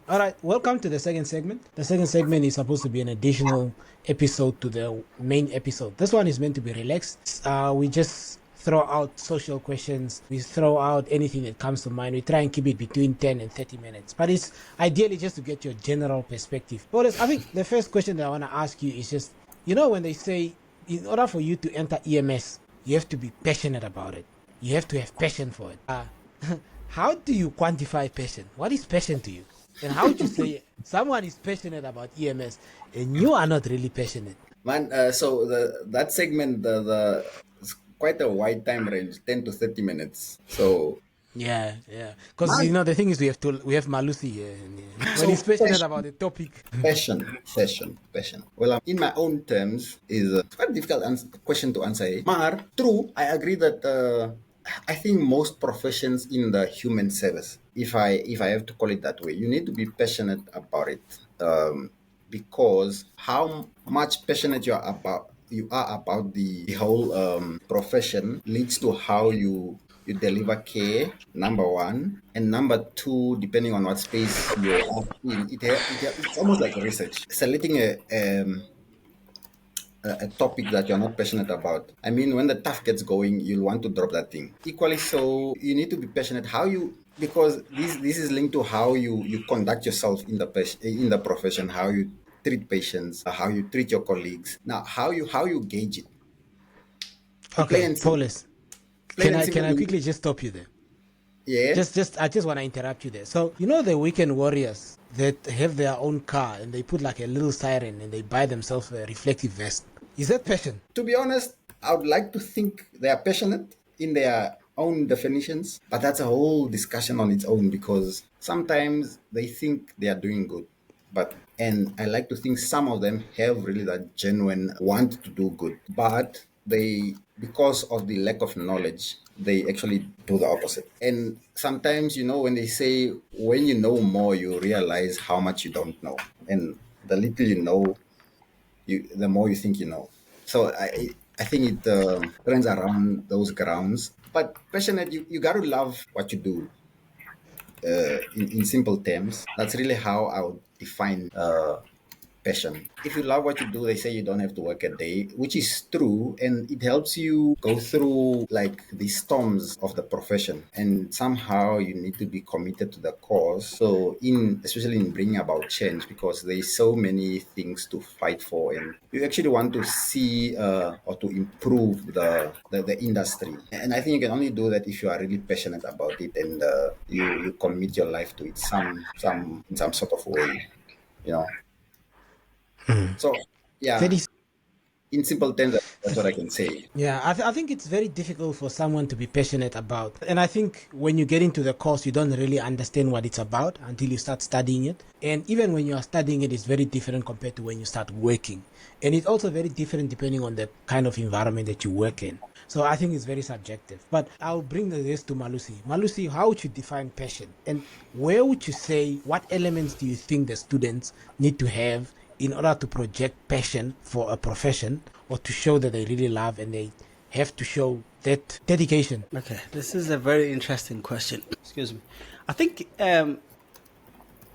All right, welcome to the second segment. The second segment is supposed to be an additional episode to the main episode. This one is meant to be relaxed. We just throw out social questions. We throw out anything that comes to mind. We try and keep it between 10 and 30 minutes. But it's ideally just to get your general perspective. But I think the first question that I want to ask you is just, when they say in order for you to enter EMS, you have to be passionate about it. You have to have passion for it. How do you quantify passion? What is passion to you? And how would you say someone is passionate about EMS and you are not really passionate? Man, so that segment, the it's quite a wide time range, 10 to 30 minutes. So, Yeah. Because man, the thing is, we have Malusi here, and when so he's passionate about the topic. passion. Well, in my own terms, is a quite difficult question to answer. Mar, true, I agree that I think most professions in the human service, if I have to call it that way, you need to be passionate about it. Because how much passionate you are about the whole profession leads to how you deliver care, number one, and number two, depending on what space you're in, it's almost like research. Selecting a topic that you're not passionate about. I mean, when the tough gets going, you'll want to drop that thing. Equally so, you need to be passionate. How you because this is linked to how you conduct yourself in the profession, how you treat patients, how you treat your colleagues. Now, how you gauge it. Plain Okay, and simple. Paulus, Plain and can simple. I quickly just stop you there? Yeah. I just want to interrupt you there. So the weekend warriors that have their own car and they put like a little siren and they buy themselves a reflective vest. Is that passion? To be honest, I would like to think they are passionate in their own definitions, but that's a whole discussion on its own because sometimes they think they are doing good. And I like to think some of them have really that genuine want to do good, but because of the lack of knowledge, they actually do the opposite. And sometimes, when they say, when you know more, you realize how much you don't know. And the little you know, the more you think you know. So I think it runs around those grounds. But passionate, you got to love what you do. In simple terms, that's really how I would define passion. If you love what you do, they say you don't have to work a day, which is true, and it helps you go through like the storms of the profession. And somehow you need to be committed to the cause. So, especially in bringing about change, because there's so many things to fight for, and you actually want to see or to improve the industry. And I think you can only do that if you are really passionate about it and you commit your life to it some in some sort of way. You know. So yeah, Very. in simple terms, that's what I can say. Yeah, I think it's very difficult for someone to be passionate about. And I think when you get into the course, you don't really understand what it's about until you start studying it. And even when you are studying it, it's very different compared to when you start working. And it's also very different depending on the kind of environment that you work in. So I think it's very subjective. But I'll bring this to Malusi. Malusi, how would you define passion? And where would you say, what elements do you think the students need to have in order to project passion for a profession or to show that they really love and they have to show that dedication? Okay, this is a very interesting question. Excuse me. I think to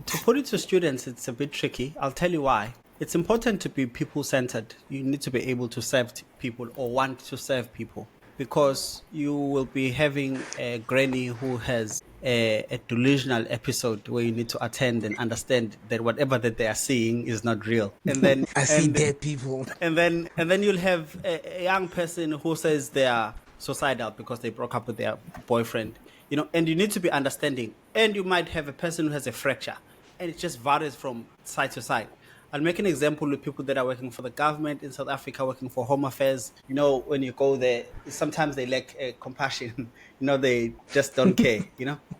put it to students, it's a bit tricky. I'll tell you why. It's important to be people-centered. You need to be able to serve people or want to serve people because you will be having a granny who has a delusional episode where you need to attend and understand that whatever that they are seeing is not real. And then I see dead people. and then you'll have a young person who says they are suicidal because they broke up with their boyfriend. And you need to be understanding. And you might have a person who has a fracture, and it just varies from side to side. I'll make an example with people that are working for the government in South Africa, working for Home Affairs. When you go there, sometimes they lack compassion. They just don't care.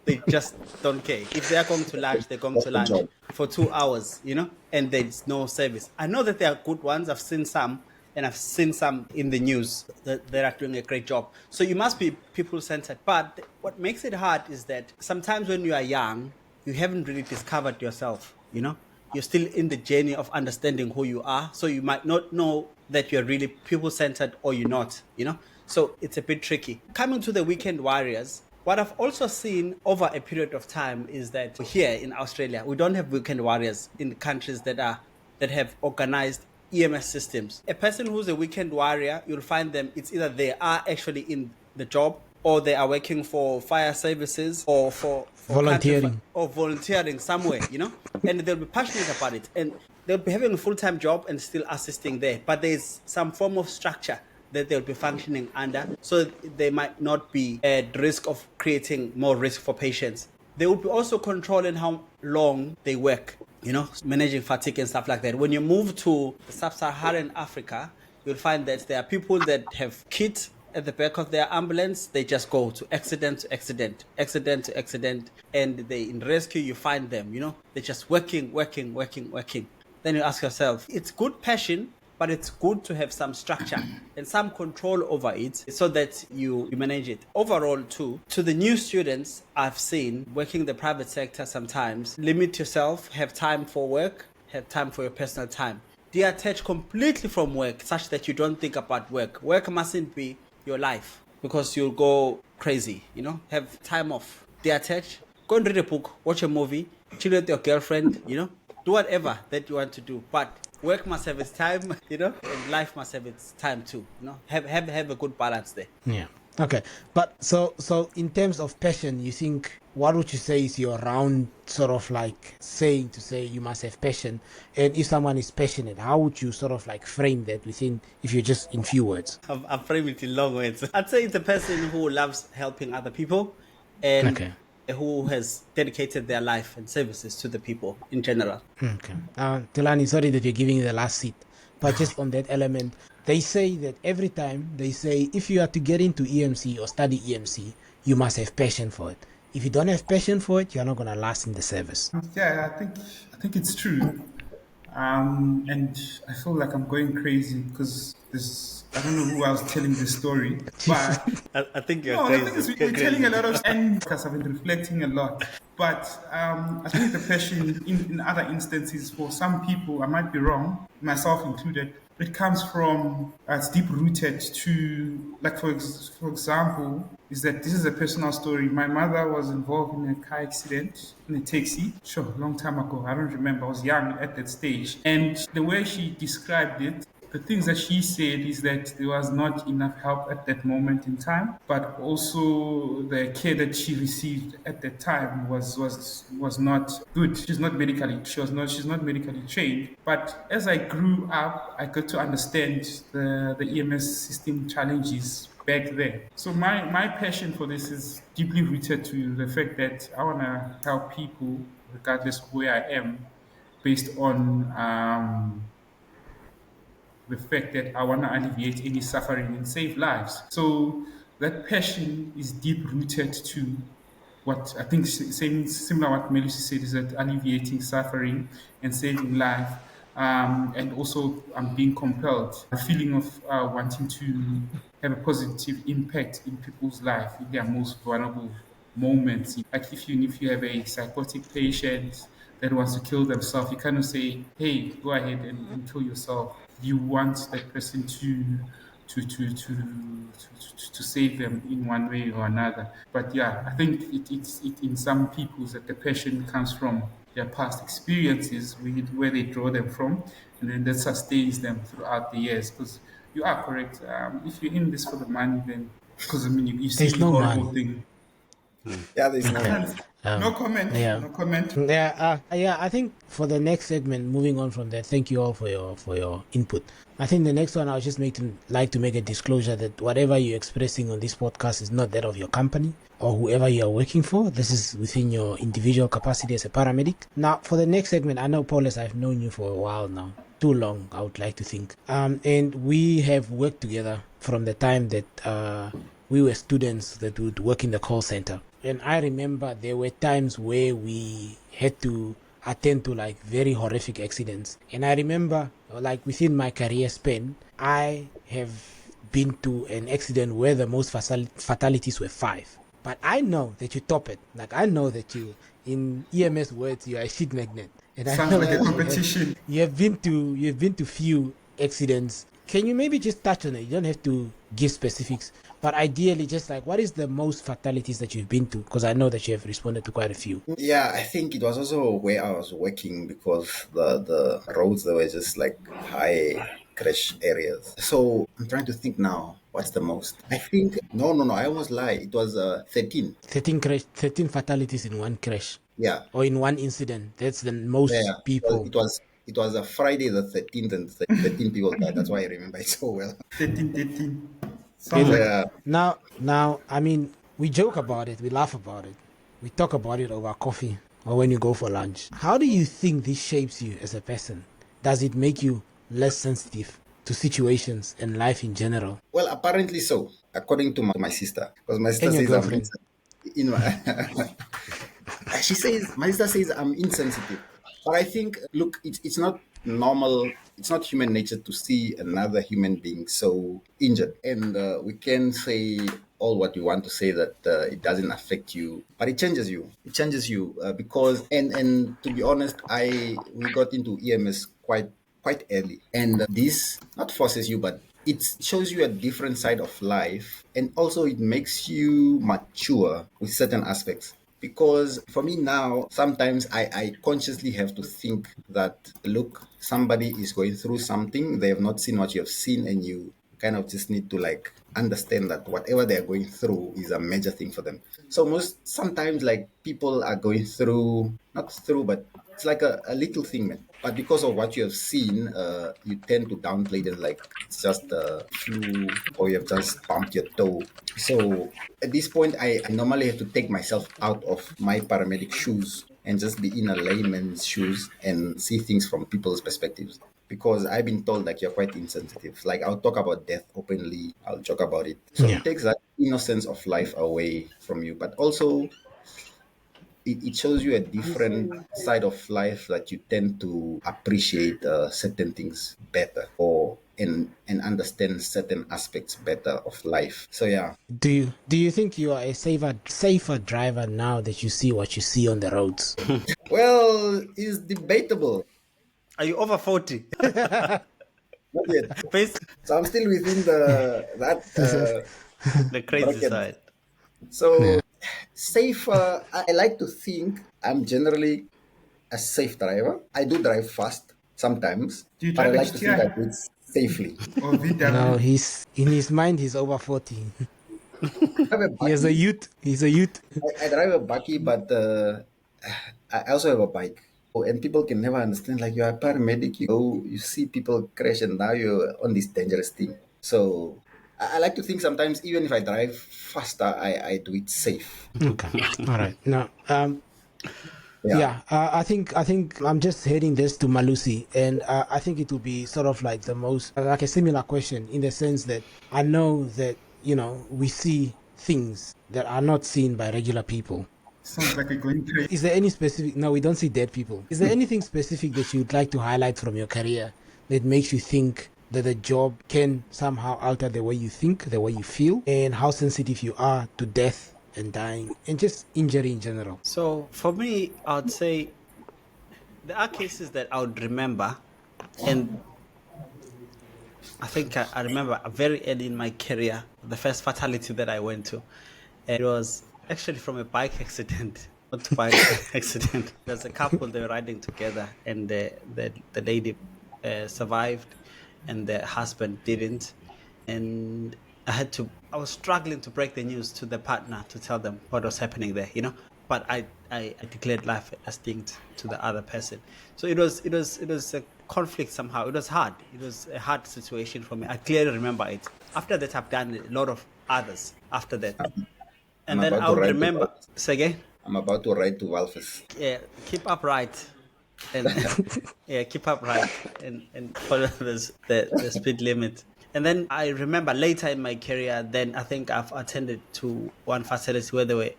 They just don't care. If they are going to lunch, they're going That's to the lunch job. for 2 hours, and there's no service. I know that there are good ones. I've seen some, and I've seen some in the news that they are doing a great job. So you must be people-centered. But what makes it hard is that sometimes when you are young, you haven't really discovered yourself, You're still in the journey of understanding who you are. So you might not know that you're really people-centered or you're not, So it's a bit tricky. Coming to the weekend warriors, What I've also seen over a period of time is that here in Australia, we don't have weekend warriors in countries that have organized EMS systems. A person who's a weekend warrior, you'll find them, it's either they are actually in the job or they are working for fire services or for Volunteering. or volunteering somewhere, and they'll be passionate about it. And they'll be having a full-time job and still assisting there. But there's some form of structure that they'll be functioning under, so they might not be at risk of creating more risk for patients. They will be also controlling how long they work, managing fatigue and stuff like that. When you move to sub-Saharan Africa, you'll find that there are people that have kit at the back of their ambulance. They just go to accident to accident, accident to accident, and they in rescue, you find them, they're just working. Then you ask yourself, it's good passion, but it's good to have some structure and some control over it so that you manage it. Overall, too, to the new students I've seen working in the private sector sometimes, limit yourself, have time for work, have time for your personal time. Detach completely from work such that you don't think about work. Work mustn't be your life because you'll go crazy, have time off. Detach, go and read a book, watch a movie, chill with your girlfriend, do whatever that you want to do. But work must have its time, and life must have its time too. Have a good balance there. Yeah. Okay. But so in terms of passion, you think, what would you say is your round sort of like saying to say you must have passion? And if someone is passionate, how would you sort of like frame that within, if you're just in few words? I've framed it in long words. I'd say it's a person who loves helping other people and who has dedicated their life and services to the people in general. Okay. Tilani, sorry that you're giving the last seat, but just on that element, they say that every time they say if you are to get into EMC or study EMC, you must have passion for it. If you don't have passion for it, you're not going to last in the service. Yeah, I think it's true. And I feel like I'm going crazy because I don't know who I was telling this story, but I think you're the crazy. thing is we're telling a lot of, and because I've been reflecting a lot. But I think the passion in other instances for some people, I might be wrong, myself included, it comes from, it's deep rooted to, like for example, is that this is a personal story. My mother was involved in a car accident in a taxi, sure, a long time ago. I don't remember. I was young at that stage. And the way she described it, the things that she said is that there was not enough help at that moment in time, but also the care that she received at that time was not good. She's not medically trained. But as I grew up, I got to understand the EMS system challenges back then. So my passion for this is deeply rooted to the fact that I want to help people regardless of where I am, based on the fact that I want to alleviate any suffering and save lives. So that passion is deep rooted to what I think similar what Melissa said, is that alleviating suffering and saving life. And also I'm being compelled, the feeling of wanting to have a positive impact in people's life in their most vulnerable moments. Like if you have a psychotic patient that wants to kill themselves, you cannot say, hey, go ahead and kill yourself. You want that person to save them in one way or another. But yeah, I think it's in some people that the passion comes from their past experiences, where they draw them from, and then that sustains them throughout the years. Because you are correct. If you're in this for the money, then because you see There's the no horrible money. thing. Yeah, there's no. No comment. Yeah. No comment. Yeah, I think for the next segment, moving on from that, thank you all for your input. I think the next one, I'll just like to make a disclosure that whatever you're expressing on this podcast is not that of your company or whoever you are working for. This is within your individual capacity as a paramedic. Now, for the next segment, I know, Paulus, I've known you for a while now. Too long, I would like to think. And we have worked together from the time that we were students that would work in the call center. And I remember there were times where we had to attend to like very horrific accidents. And I remember like within my career span, I have been to an accident where the most fatalities were 5. But I know that you top it. Like I know that you, in EMS words, you are a shit magnet. And I Sounds know like a that competition. you have been to few accidents Can you maybe just touch on it? You don't have to give specifics, but ideally, just like what is the most fatalities that you've been to? Because I know that you have responded to quite a few. Yeah, I think it was also where I was working because the roads, they were just like high crash areas. So I'm trying to think now, what's the most? I think, no, I almost lie. It was 13. 13 fatalities in one crash Yeah, or in one incident. That's the yeah. most people. It was a Friday the 13th and 13 people died. That's why I remember it so well. 13. You Sounds know, like Yeah. now, I mean, we joke about it, we laugh about it, we talk about it over coffee or when you go for lunch. How do you think this shapes you as a person? Does it make you less sensitive to situations and life in general? Well, apparently so, according to my sister. Because my sister And your says I'm girlfriend? in my my sister says I'm insensitive. But I think, look, it's not normal. It's not human nature to see another human being so injured. And we can say all what we want to say that it doesn't affect you, but it changes you. It changes you because, and to be honest, we got into EMS quite early, and this not forces you, but it shows you a different side of life, and also it makes you mature with certain aspects. Because for me now, sometimes I consciously have to think that, look, somebody is going through something, they have not seen what you have seen, and you kind of just need to like understand that whatever they're going through is a major thing for them. So sometimes like people are going through, not through, but it's like a little thing, man. But because of what you have seen, you tend to downplay them like it's just a flu or you have just bumped your toe. So at this point, I normally have to take myself out of my paramedic shoes and just be in a layman's shoes and see things from people's perspectives. Because I've been told like you're quite insensitive. Like I'll talk about death openly, I'll joke about it. So Yeah. it takes that innocence of life away from you, but also it shows you a different side of life that you tend to appreciate certain things better or and understand certain aspects better of life. So yeah. Do you think you are a safer driver now that you see what you see on the roads? Well, it's debatable. Are you over 40? Not yet. Face So I'm still within that the crazy bracket. side. So safer, I like to think I'm generally a safe driver. I do drive fast sometimes, do you but I drive like to think I HTI do it safely. or No, VW? he's in his mind. He's over 40. I have a He is a buggy. youth. He's a youth. I drive a buggy, but I also have a bike. And people can never understand, like, you're a paramedic, you see people crash, and now you're on this dangerous thing. So I like to think sometimes, even if I drive faster, I do it safe. Okay. All right. Now, Yeah. yeah, I think I'm just heading this to Malusi, and I think it will be sort of like the most like a similar question in the sense that I know that we see things that are not seen by regular people. Sounds like you're going crazy. Is there any specific? No, we don't see dead people. Is there anything specific that you'd like to highlight from your career that makes you think that the job can somehow alter the way you think, the way you feel, and how sensitive you are to death and dying and just injury in general? So for me, I would say there are cases that I would remember, and I think I remember very early in my career, the first fatality that I went to. And it was actually from a bike accident, not bike accident. There's a couple, they were riding together, and the lady survived, and the husband didn't. And I was struggling to break the news to the partner to tell them what was happening there, But I declared life extinct to the other person. So it was a conflict somehow. It was hard. It was a hard situation for me. I clearly remember it. After that, I've done a lot of others after that. I'm And then about I to would ride to remember, Valfes. say again, I'm about to ride to Valfes. yeah, keep upright. And yeah, keep upright and follow the speed limit. And then I remember later in my career, then I think I've attended to one fatality where there were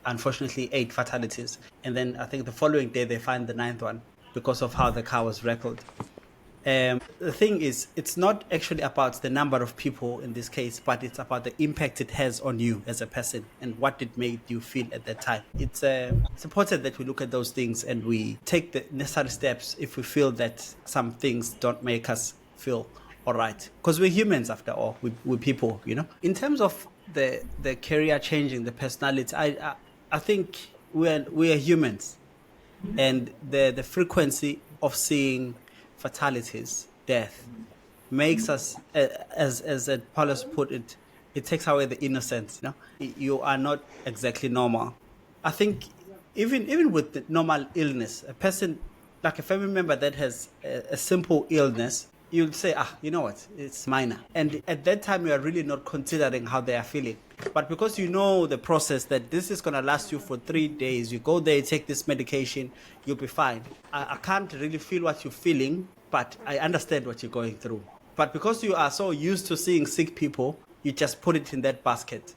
unfortunately 8 fatalities. And then I think the following day they find the 9th one because of how the car was wrecked. The thing is, it's not actually about the number of people in this case, but it's about the impact it has on you as a person and what it made you feel at that time. It's important that we look at those things and we take the necessary steps if we feel that some things don't make us feel all right, because we're humans after all. We're people, In terms of the career changing, the personality, I think we are humans, and the frequency of seeing fatalities, death, makes us, as Paulus put it, it takes away the innocence. You are not exactly normal. I think even with the normal illness, a person, like a family member that has a simple illness, you'll say, you know what, it's minor. And at that time, you are really not considering how they are feeling. But because you know the process that this is going to last you for 3 days, you go there, you take this medication, you'll be fine. I can't really feel what you're feeling, but I understand what you're going through. But because you are so used to seeing sick people, you just put it in that basket,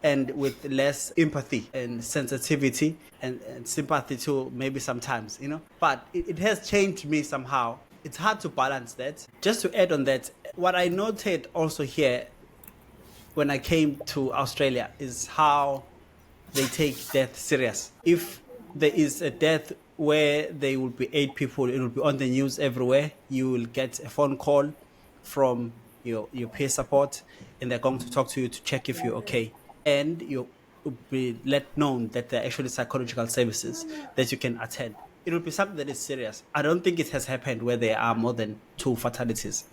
and with less empathy and sensitivity and sympathy too, maybe sometimes, But it has changed me somehow. It's hard to balance that. Just to add on that, what I noted also here when I came to Australia is how they take death serious. If there is a death where there will be 8 people, it will be on the news everywhere. You will get a phone call from your peer support, and they're going to talk to you to check if you're okay. And you'll be let known that there are actually psychological services that you can attend. It will be something that is serious. I don't think it has happened where there are more than 2 fatalities,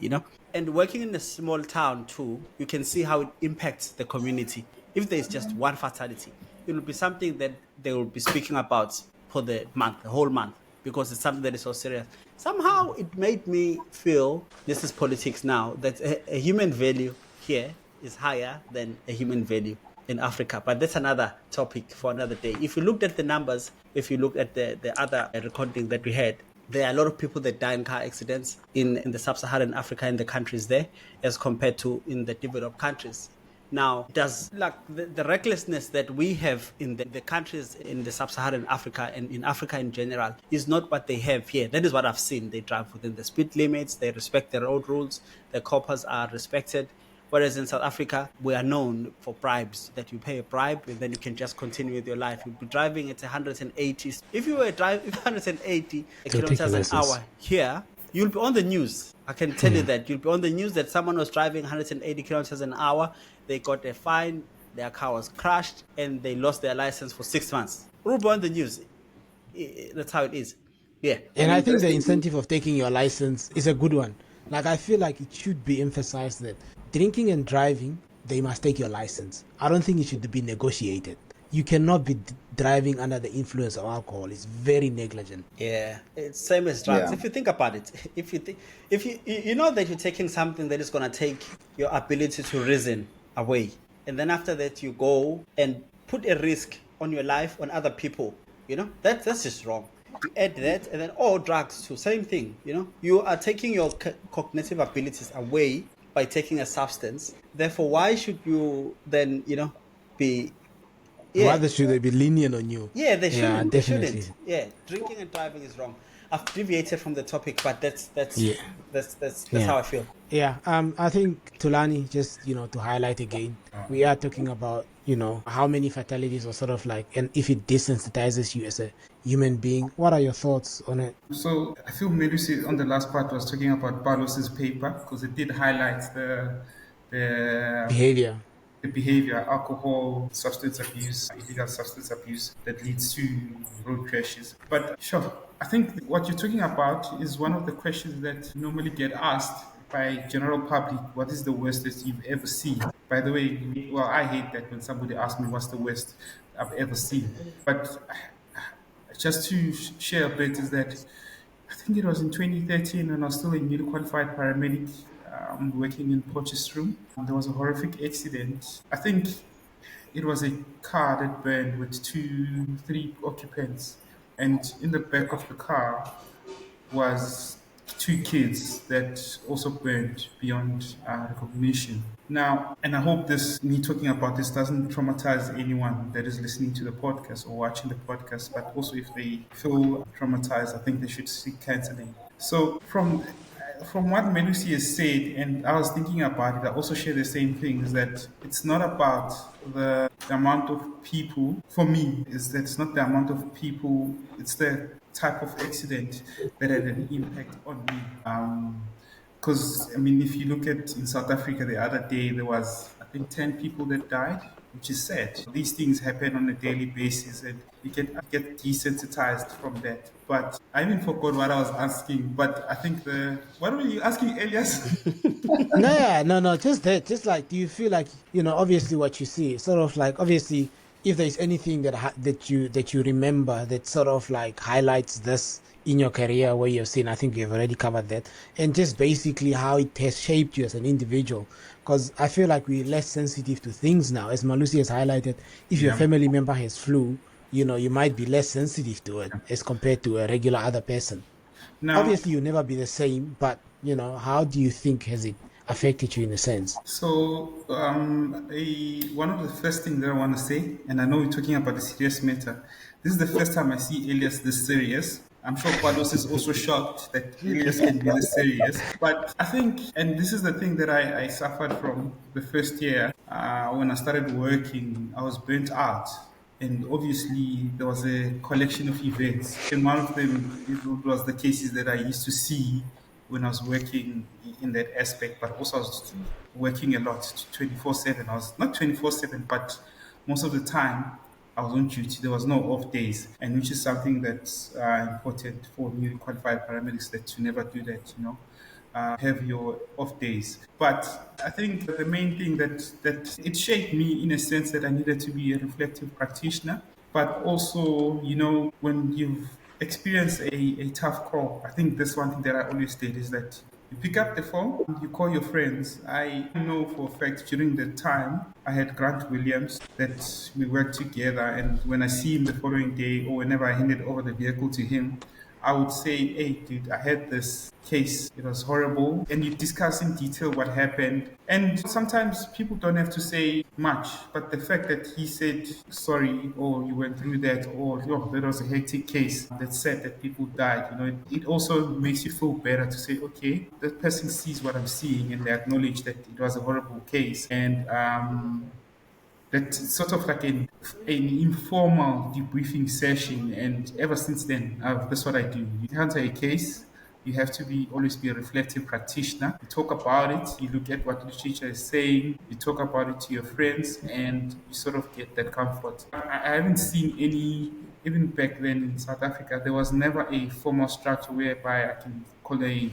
And working in a small town too, you can see how it impacts the community. If there is just 1 fatality, it will be something that they will be speaking about for the whole month, because it's something that is so serious. Somehow it made me feel, this is politics now, that a human value here is higher than a human value in Africa. But that's another topic for another day. If you looked at the numbers, if you looked at the other recording that we had, there are a lot of people that die in car accidents in the sub-Saharan Africa, in the countries there, as compared to in the developed countries. Now, does like the recklessness that we have in the countries in the sub-Saharan Africa and in Africa in general is not what they have here. That is what I've seen. They drive within the speed limits. They respect the road rules. The coppers are respected. Whereas in South Africa, we are known for bribes, that you pay a bribe and then you can just continue with your life. You'll be driving at 180. If you were driving 180 kilometers an hour here, you'll be on the news. I can tell you that. You'll be on the news that someone was driving 180 kilometers an hour. They got a fine, their car was crashed, and they lost their license for 6 months. We'll be on the news. That's how it is. Yeah. And I think the incentive of taking your license is a good one. Like, I feel like it should be emphasized that drinking and driving, they must take your license. I don't think it should be negotiated. You cannot be driving under the influence of alcohol. It's very negligent. Yeah, it's same as drugs. Yeah. If you think about it, if you know that you're taking something that is going to take your ability to reason away, and then after that you go and put a risk on your life, on other people, that's just wrong. You add that, and then drugs too, same thing. You are taking your cognitive abilities away by taking a substance. Therefore, why should you then, be? Yeah. Rather, should they be lenient on you? Yeah, they shouldn't. Yeah, definitely. They shouldn't. Yeah, drinking and driving is wrong. I've deviated from the topic, but that's how I feel. Yeah, I think Tulani, just to highlight again, we are talking about how many fatalities, or sort of like, and if it desensitizes you as a human being. What are your thoughts on it? So I feel Melusi on the last part was talking about Barlos's paper, because it did highlight the Behavior. the behavior, alcohol, substance abuse, illegal substance abuse that leads to road crashes. But sure, I think what you're talking about is one of the questions that normally get asked by general public. What is the worst that you've ever seen? By the way, well, I hate that when somebody asks me what's the worst I've ever seen. But just to share a bit is that I think it was in 2013 when I was still a newly qualified paramedic, working in Potchefstroom. There was a horrific accident. I think it was a car that burned with 3 occupants, and in the back of the car was 2 kids that also burned beyond recognition. Now, and I hope me talking about this doesn't traumatize anyone that is listening to the podcast or watching the podcast, but also if they feel traumatized, I think they should seek counseling. So from what Melusi has said, and I was thinking about it, I also share the same thing, is that it's not about the amount of people. For me, is that it's not the amount of people, it's the type of accident that had an impact on me. Because, I mean, if you look at in South Africa the other day, there was, I think, 10 people that died, which is sad. These things happen on a daily basis and you get desensitized from that. But I even forgot what I was asking. But I think what were you asking, Elias? No, yeah, no, just that. Just like, do you feel like, obviously what you see, sort of like, obviously, if there's anything that you remember that sort of like highlights this in your career where you've seen, I think you've already covered that, and just basically how it has shaped you as an individual. Because I feel like we're less sensitive to things now, as Malusi has highlighted. If your Yeah. family member has flu, you might be less sensitive to it as compared to a regular other person. Now, Obviously, you'll never be the same, but how do you think has it affected you in a sense? so one of the first things that I want to say, and I know we're talking about a serious matter, this is the first time I see Elias this serious. I'm sure Kwados is also shocked that Elias can be this serious. But I think, and this is the thing that I suffered from the first year when I started working, I was burnt out. And obviously, there was a collection of events. And one of them it was the cases that I used to see when I was working in that aspect, but also I was working a lot 24/7. I was not 24/7, but most of the time I was on duty. There was no off days, and which is something that's important for newly qualified paramedics that to never do that, have your off days. But I think the main thing that it shaped me in a sense that I needed to be a reflective practitioner, but also, when you've experienced a tough call, I think that's one thing that I always did is that you pick up the phone, you call your friends. I know for a fact during the time I had Grant Williams that we worked together, and when I see him the following day or whenever I handed over the vehicle to him, I would say, hey, dude, I had this case. It was horrible. And you discuss in detail what happened. And sometimes people don't have to say much, but the fact that he said sorry, or you went through that, or that was a hectic case that said that people died, it also makes you feel better to say, okay, that person sees what I'm seeing and they acknowledge that it was a horrible case. And that's sort of like an informal debriefing session. And ever since then, that's what I do. You encounter a case, you have to always be a reflective practitioner. You talk about it, you look at what the literature is saying, you talk about it to your friends, and you sort of get that comfort. I haven't seen any, even back then in South Africa, there was never a formal structure whereby I can call a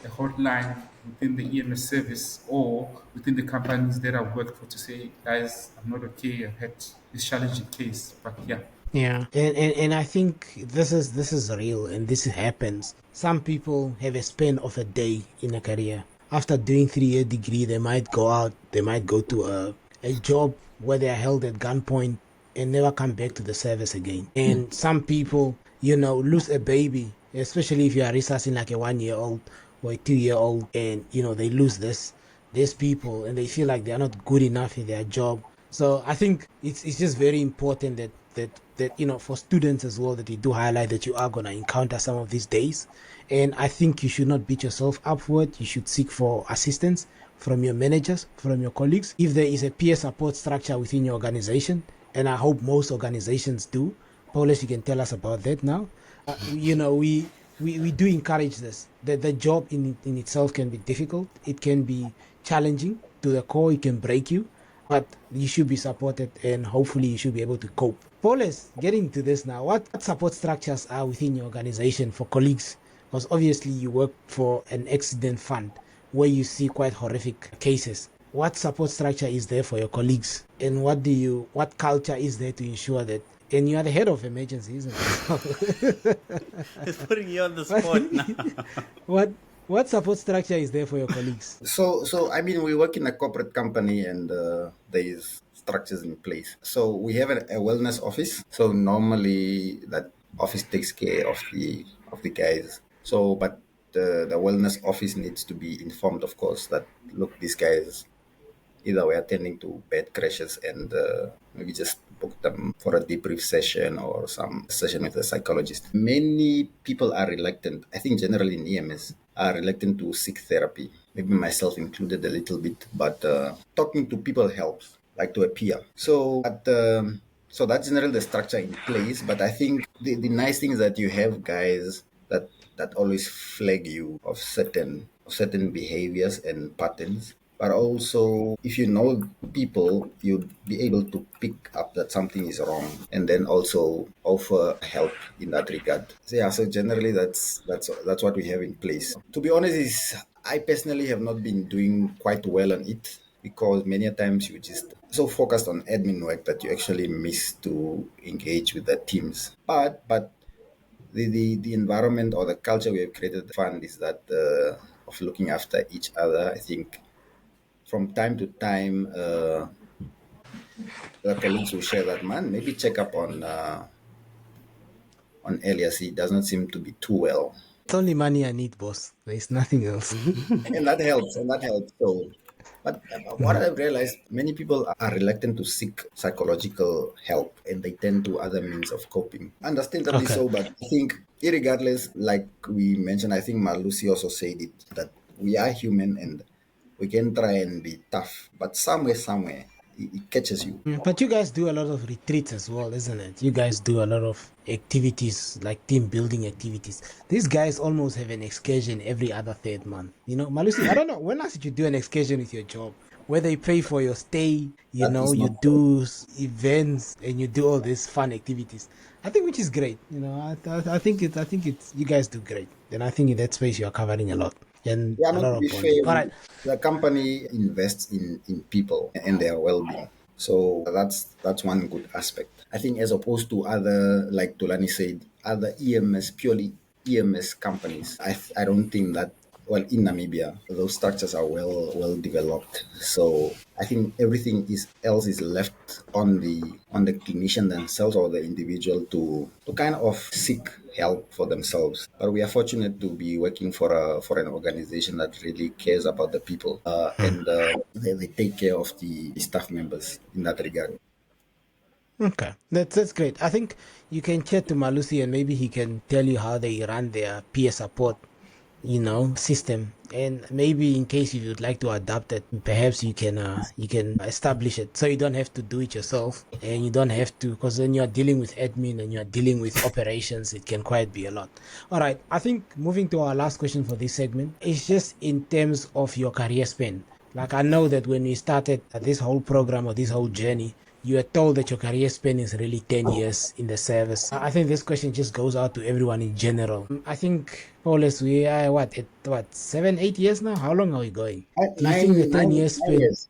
hotline within the EMS service or within the companies that I've worked for to say, guys, I'm not okay. I've had this challenging case, but yeah. Yeah, and I think this is real, and this happens. Some people have a span of a day in a career. After doing 3-year degree, they might go out, they might go to a job where they are held at gunpoint and never come back to the service again. And some people, lose a baby, especially if you are resuscitating like a 1-year-old or a 2-year-old, and they lose these people, and they feel like they are not good enough in their job. So I think it's just very important that for students as well, that you do highlight that you are going to encounter some of these days. And I think you should not beat yourself up for it. You should seek for assistance from your managers, from your colleagues. If there is a peer support structure within your organization, and I hope most organizations do, Paulus, you can tell us about that now. We do encourage this. The job in itself can be difficult. It can be challenging to the core. It can break you, but you should be supported, and hopefully you should be able to cope. Paulus, getting to this now, what support structures are within your organization for colleagues? Because obviously you work for an accident fund where you see quite horrific cases. What support structure is there for your colleagues, and what culture is there to ensure that? And you are the head of emergency, isn't it? It's putting you on the spot now. What support structure is there for your colleagues? So I mean, we work in a corporate company, and there is structures in place. So we have a wellness office. So normally that office takes care of the guys. So, but the wellness office needs to be informed, of course, that look, these guys either we're attending to bed crashes, and maybe just book them for a debrief session or some session with a psychologist. Many people are reluctant, I think generally in EMS, are reluctant to seek therapy, maybe myself included a little bit, but talking to people helps, like to a peer. So that's generally the structure in place, but I think the nice thing is that you have guys that always flag you of certain certain behaviors and patterns. But also, if you know people, you'll be able to pick up that something is wrong, and then also offer help in that regard. So yeah, so generally that's what we have in place. To be honest, is I personally have not been doing quite well on it because many a times you just so focused on admin work that you actually miss to engage with the teams. But the environment or the culture we have created at the fund is that of looking after each other. I think from time to time, the colleagues will share that, man, maybe check up on Elias. He does not seem to be too well, It's only money I need, boss. There's nothing else. and that helps. And that helps. So, but what I've realized, many people are reluctant to seek psychological help, and they tend to other means of coping. Understandably Okay. so, but I think, irregardless, like we mentioned, I think Malusi also said it that we are human and we can try and be tough, but somewhere, it catches you. But you guys do a lot of retreats as well, isn't it? You guys do a lot of activities, like team building activities. These guys almost have an excursion every other third month. You know, Malusi, I don't know, when last did you do an excursion with your job? Where they pay for your stay, you That know, is you not do events and you do all these fun activities. I think which is great. You know, I think it's you guys do great. And I think in that space you are covering a lot and Yeah, a not lot to be of bonding. fair, All right. the company invests in people and their well-being. So that's one good aspect. I think as opposed to other, like Tolani said, other EMS, purely EMS companies, I don't think that, well, in Namibia, those structures are well developed. So I think everything else is left on the clinician themselves or the individual to kind of seek help for themselves. But we are fortunate to be working for an organization that really cares about the people, and they take care of the staff members in that regard. Okay, that's great. I think you can chat to Malusi and maybe he can tell you how they run their peer support, you know, system. And maybe in case if you'd like to adapt it, perhaps you can establish it so you don't have to do it yourself and you don't have to because then you're dealing with admin and you're dealing with operations. It can quite be a lot. All right, I think moving to our last question for this segment is just in terms of your career span. Like I know that when we started this whole program or this whole journey, you are told that your career span is really 10 years in the service. I think this question just goes out to everyone in general. I think, Paulus, we are what, 7, 8 years now? How long are we going? Do you think the 10 years Nine span, years.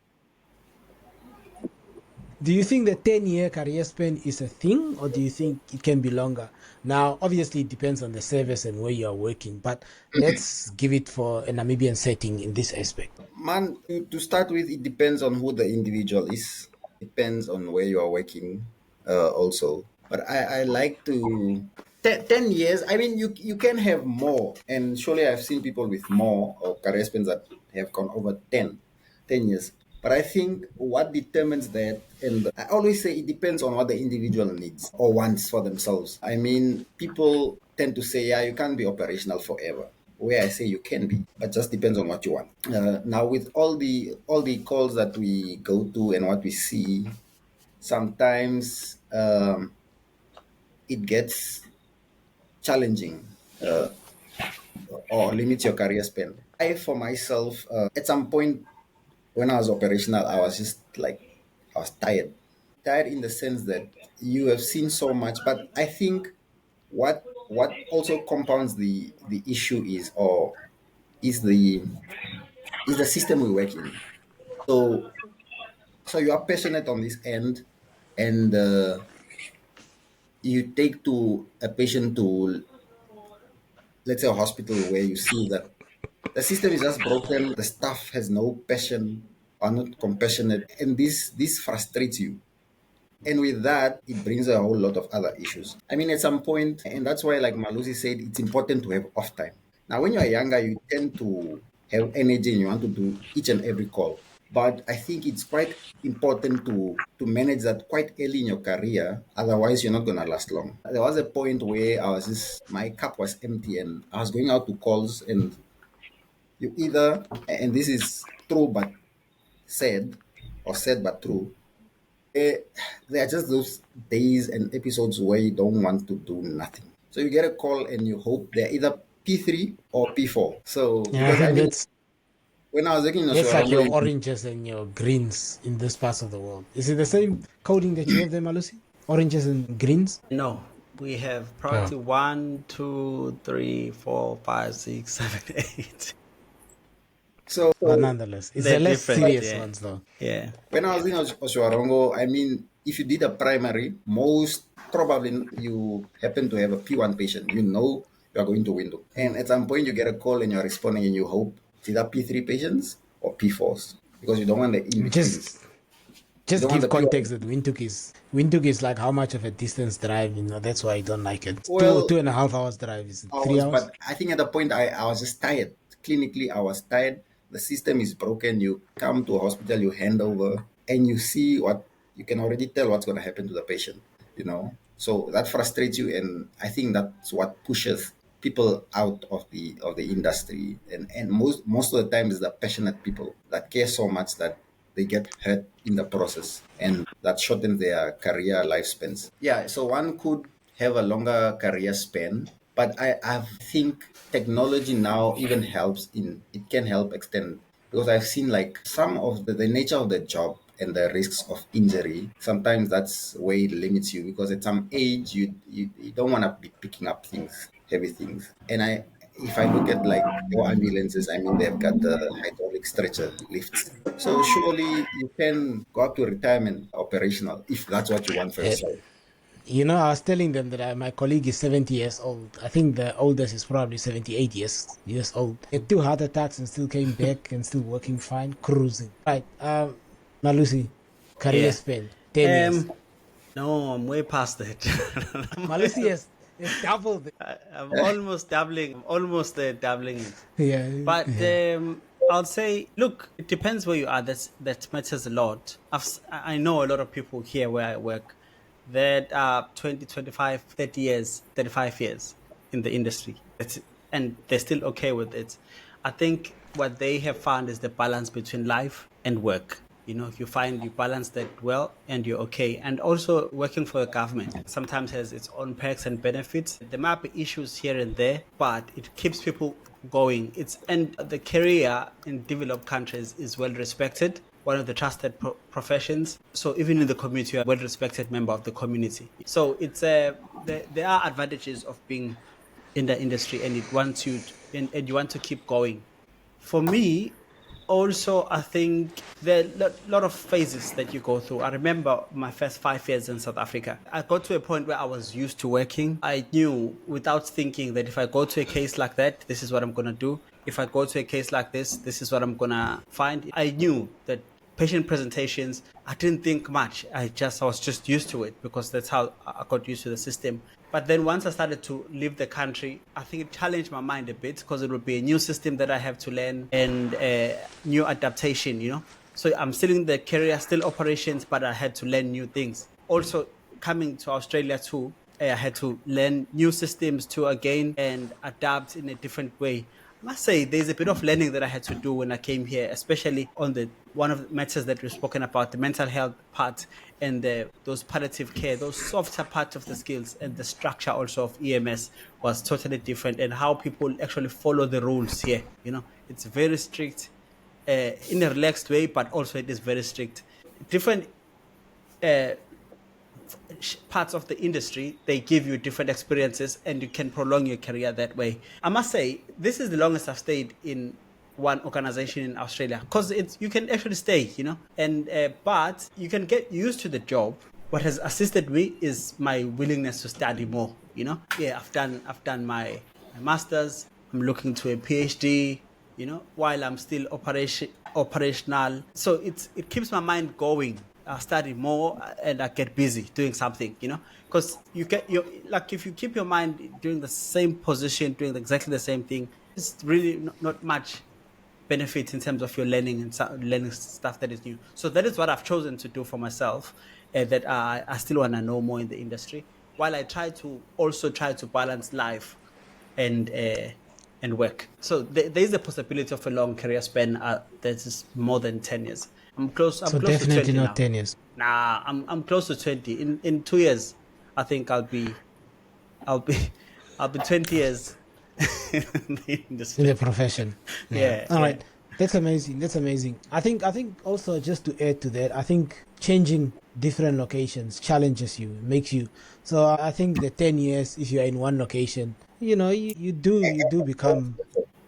do you think the 10-year career span is a thing or do you think it can be longer? Now, obviously, it depends on the service and where you are working, but let's give it for a Namibian setting in this aspect. Man, to start with, it depends on who the individual is. Depends on where you are working, also. But I like to 10 years. I mean, you can have more, and surely I've seen people with more or career spans that have gone over 10 years. But I think what determines that, and I always say it depends on what the individual needs or wants for themselves. I mean, people tend to say, yeah, you can't be operational forever. Where I say you can be, but just depends on what you want. Now, with all the calls that we go to and what we see, sometimes it gets challenging, or limits your career span. I, for myself, at some point when I was operational, I was just like, I was tired. Tired in the sense that you have seen so much, but I think what also compounds the issue is the is the system we work in. So so you are passionate on this end, and you take to a patient to, let's say, a hospital where you see that the system is just broken, the staff has no passion, are not compassionate, and this frustrates you. And with that, it brings a whole lot of other issues. I mean, at some point, and that's why, like Malusi said, it's important to have off time. Now, when you are younger, you tend to have energy and you want to do each and every call. But I think it's quite important to manage that quite early in your career. Otherwise, you're not gonna last long. There was a point where my cup was empty and I was going out to calls, and you either, and this is true but said, or said but true, eh, there are just those days and episodes where you don't want to do nothing. So you get a call and you hope there are either P3 or P4. So Yeah, I because I think mean, that's when I was working in that's like your Oswarongo, oranges and your greens in this part of the world. Is it the same coding that you have there, Malusi? Oranges and greens? No, we have Oh. priority 1, 2, 3, 4, 5, 6, 7, 8. so But nonetheless, it's They're the less different, serious yeah. ones though. Yeah. when I was in Oswarongo, I mean, if you did a primary, most probably you happen to have a P1 patient. You know you are going to window. And at some point you get a call and you're responding and you hope it's either P3 patients or P4s because you don't want the in-betweens. Just You just don't want give the P1. context that Windhoek is like how much of a distance drive, that's why I don't like it. Two Well, 2.5 hours drive, is it I 3 hours? but I think at the point I was just tired. Clinically, I was tired. The system is broken. You come to a hospital, you hand over, and you see what you can already tell what's going to happen to the patient. So that frustrates you, and I think that's what pushes people out of the industry. And most of the time is the passionate people that care so much that they get hurt in the process, and that shortens their career lifespans. Yeah, so one could have a longer career span, but I think technology now even helps in it can help extend because I've seen like some of the nature of the job and the risks of injury. Sometimes that's where it limits you because at some age you don't want to be picking up things, heavy things. And if I look at like your ambulances, I mean they've got the hydraulic stretcher lifts. So surely you can go up to retirement operational if that's what you want for Eh, yourself. I was telling them that my colleague is 70 years old. I think the oldest is probably 78 years old. He had 2 heart attacks and still came back and still working fine, cruising. Right. Malusi, career Yeah. span, 10 years. No, I'm way past it. Malusi has doubled it. I'm almost doubling. I'm almost there, doubling it. Yeah, But yeah. I'll say, look, it depends where you are. That matters a lot. I know a lot of people here where I work that are 20, 25, 30 years, 35 years in the industry. And they're still okay with it. I think what they have found is the balance between life and work. You find you balance that well and you're okay. And also working for the government sometimes has its own perks and benefits. There might be issues here and there, but it keeps people going. And the career in developed countries is well respected, one of the trusted professions. So even in the community, you're a well respected member of the community. So it's there are advantages of being in the industry, and it wants you and you want to keep going. For me, also, I think there are a lot of phases that you go through. I remember my first 5 years in South Africa. I got to a point where I was used to working. I knew without thinking that if I go to a case like that, this is what I'm going to do. If I go to a case like this is what I'm going to find. I knew that patient presentations, I didn't think much. I was just used to it because that's how I got used to the system. But then once I started to leave the country, I think it challenged my mind a bit because it would be a new system that I have to learn and new adaptation. So I'm still in the career, still operations, but I had to learn new things. Also, coming to Australia too, I had to learn new systems too again and adapt in a different way. I must say there's a bit of learning that I had to do when I came here, especially on one of the matters that we've spoken about, the mental health part and those palliative care, those softer parts of the skills, and the structure also of EMS was totally different, and how people actually follow the rules here. It's very strict in a relaxed way, but also it is very strict. Different uh, parts of the industry, they give you different experiences and you can prolong your career that way. I must say, this is the longest I've stayed in one organization in Australia because you can actually stay, and but you can get used to the job. What has assisted me is my willingness to study more. Yeah, I've done my masters. I'm looking to a PhD. While I'm still operational, so it keeps my mind going. I study more and I get busy doing something, because like if you keep your mind doing the same position, doing exactly the same thing, it's really not much benefit in terms of your learning and learning stuff that is new. So that is what I've chosen to do for myself, that I still want to know more in the industry, while I try to balance life and work. So there is a possibility of a long career span that is more than 10 years. I'm close So to definitely 20 not now. 10 years. Nah, I'm close to 20. In 2 years, I think I'll be I'll be 20 years in the in industry. the profession. Yeah, All right. yeah. That's amazing. That's amazing. I think also, just to add to that, I think changing different locations challenges you, makes you. So I think the 10 years, if you're in one location, you do become.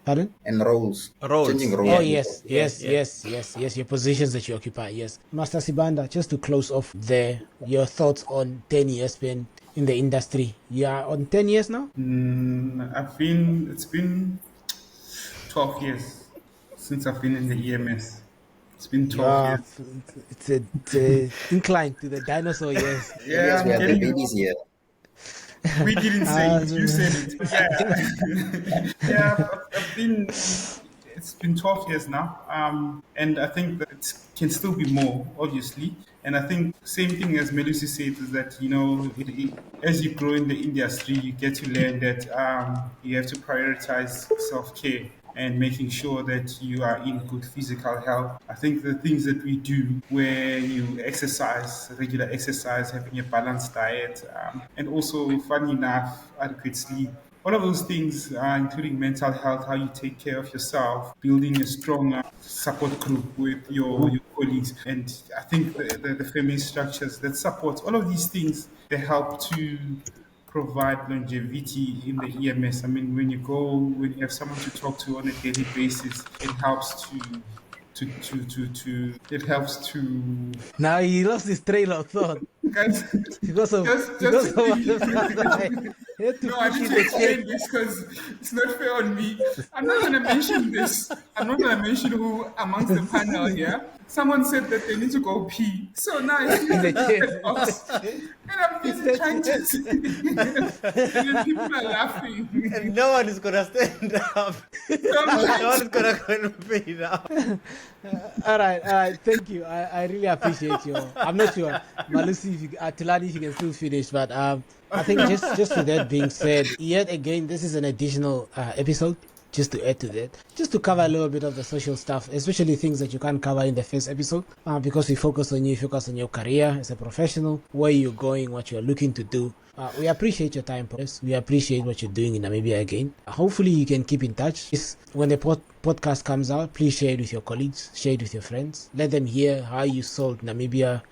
Pardon? And roles, changing Roles. roles. Oh Yeah, yes, yeah, yes, yeah. yes, yes, yes. Your positions that you occupy. Yes, Master Sibanda. Just to close off there, your thoughts on 10 years spent in the industry. You are on 10 years now. It's been 12 years since I've been in the EMS. It's been 12 Yeah, years. it's a incline to the dinosaur years. Yes, Yeah, we I'm are the getting it. babies here. We didn't say Uh, it, you said it. But yeah, yeah, I've been, it's been 12 years now. And I think that it can still be more, obviously. And I think same thing as Melusi said is that, as you grow in the industry, you get to learn that you have to prioritize self-care and making sure that you are in good physical health. I think the things that we do where you exercise, regular exercise, having a balanced diet, and also, funny enough, adequate sleep. All of those things, including mental health, how you take care of yourself, building a strong support group with your colleagues. And I think the family structures that support all of these things, they help to provide longevity in the EMS. I mean, when you have someone to talk to on a daily basis, it helps it helps to now he lost his trail of thought guys because of just because to of think. what I had to No, I push need in to the chat. explain this because it's not fair on me. I'm not going to mention this. I'm not going to mention who amongst the panel here. Someone said that they need to go pee. So now I see In the the chat. chat box. And I'm It's busy that trying to. chat. And then people are laughing. And no one is gonna stand up. So I'm No one is trying to. gonna go and pay now. All right, all right. Thank you. I really appreciate you. I'm not sure, Malusi, if you, Tilani, if you can still finish, but I think just with that being said, yet again, this is an additional episode. Just to add to that, just to cover a little bit of the social stuff, especially things that you can't cover in the first episode, because we focus on you, focus on your career as a professional, where you're going, what you're looking to do. We appreciate your time, Paris. We appreciate what you're doing in Namibia again. Hopefully, you can keep in touch. When the podcast comes out, please share it with your colleagues, share it with your friends. Let them hear how you sold Namibia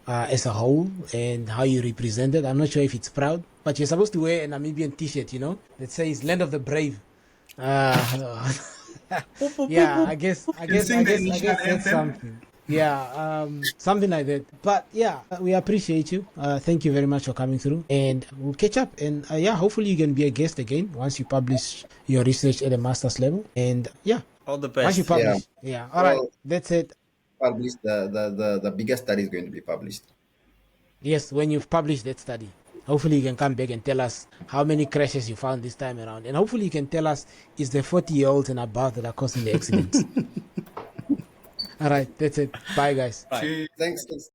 as a whole and how you represent it. I'm not sure if it's proud, but you're supposed to wear a Namibian t-shirt, that says "Land of the Brave." Yeah, I guess sing the national that's anthem. something. Yeah, something like that. But yeah, we appreciate you. Thank you very much for coming through, and we'll catch up. And yeah, hopefully you can be a guest again once you publish your research at a master's level. And yeah, All the once you best. Yeah. publish, yeah. All right, Well, that's it. published the biggest study is going to be published. Yes, when you've published that study, hopefully you can come back and tell us how many crashes you found this time around. And hopefully you can tell us, is the 40-year-olds and above that are causing the accidents. All right, that's it. Bye, guys. Bye. Okay. Thanks.